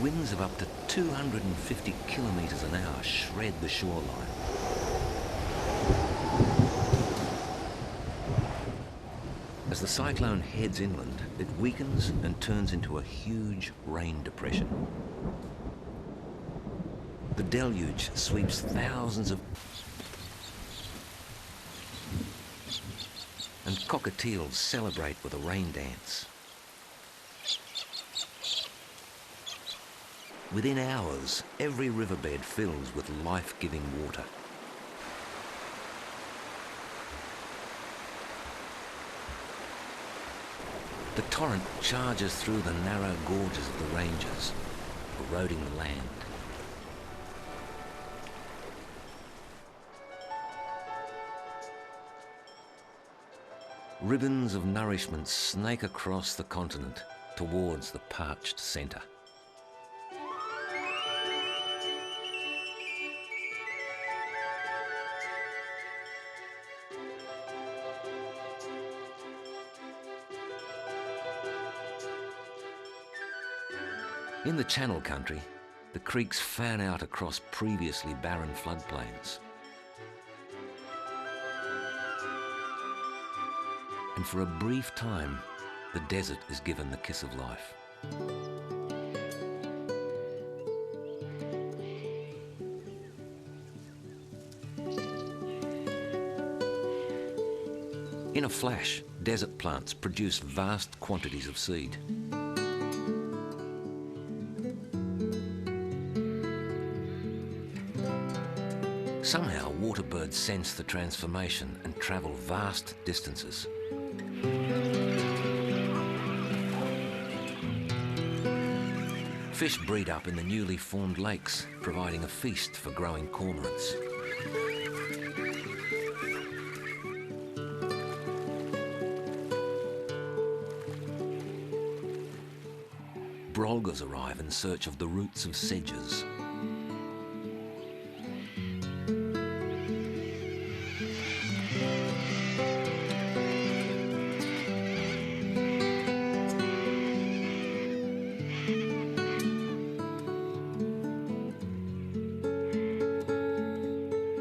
Winds of up to 250 kilometres an hour shred the shoreline. As the cyclone heads inland, it weakens and turns into a huge rain depression. The deluge sweeps thousands of... and cockatiels celebrate with a rain dance. Within hours, every riverbed fills with life-giving water. The torrent charges through the narrow gorges of the ranges, eroding the land. Ribbons of nourishment snake across the continent towards the parched centre. In the Channel Country, the creeks fan out across previously barren floodplains. And for a brief time, the desert is given the kiss of life. In a flash, desert plants produce vast quantities of seed. Somehow, water birds sense the transformation and travel vast distances. Fish breed up in the newly formed lakes, providing a feast for growing cormorants. Brolgers arrive in search of the roots of sedges.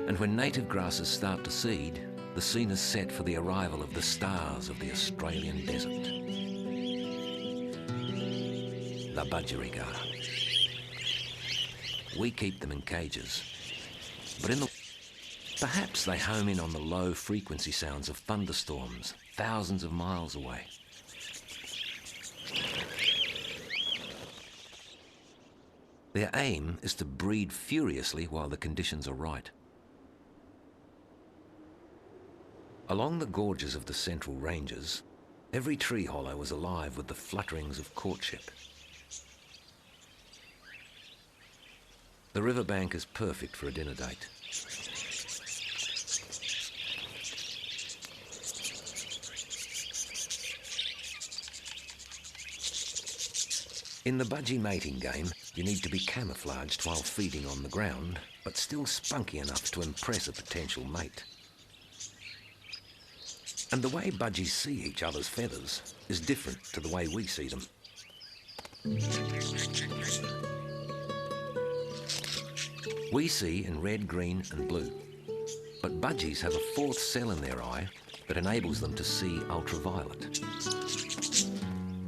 And when native grasses start to seed, the scene is set for the arrival of the stars of the Australian desert. The budgerigar. We keep them in cages, but perhaps they home in on the low frequency sounds of thunderstorms thousands of miles away. Their aim is to breed furiously while the conditions are right. Along the gorges of the central ranges, every tree hollow is alive with the flutterings of courtship. The riverbank is perfect for a dinner date. In the budgie mating game, you need to be camouflaged while feeding on the ground, but still spunky enough to impress a potential mate. And the way budgies see each other's feathers is different to the way we see them. We see in red, green and blue, but budgies have a fourth cell in their eye that enables them to see ultraviolet.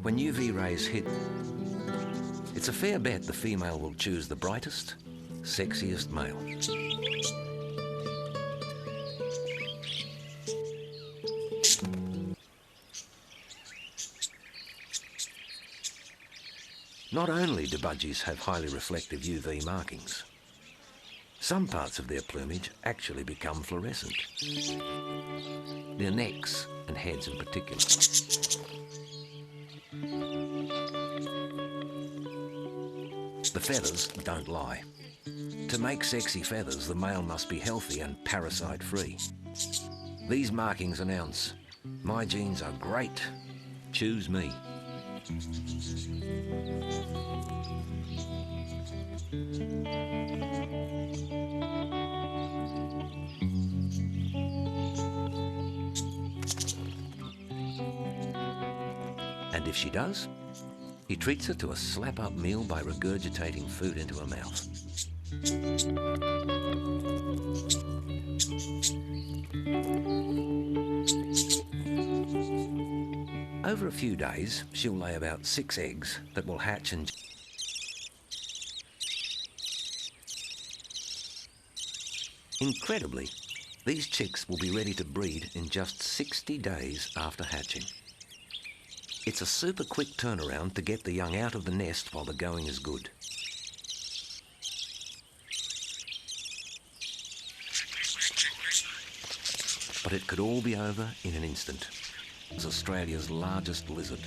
When UV rays hit, it's a fair bet the female will choose the brightest, sexiest male. Not only do budgies have highly reflective UV markings, some parts of their plumage actually become fluorescent. Their necks and heads in particular. The feathers don't lie. To make sexy feathers, the male must be healthy and parasite-free. These markings announce, "My genes are great, choose me." And if she does, He treats her to a slap-up meal by regurgitating food into her mouth. Over a few days, she'll lay about 6 eggs that will hatch and... Incredibly, these chicks will be ready to breed in just 60 days after hatching. It's a super quick turnaround to get the young out of the nest while the going is good. But it could all be over in an instant. It's Australia's largest lizard.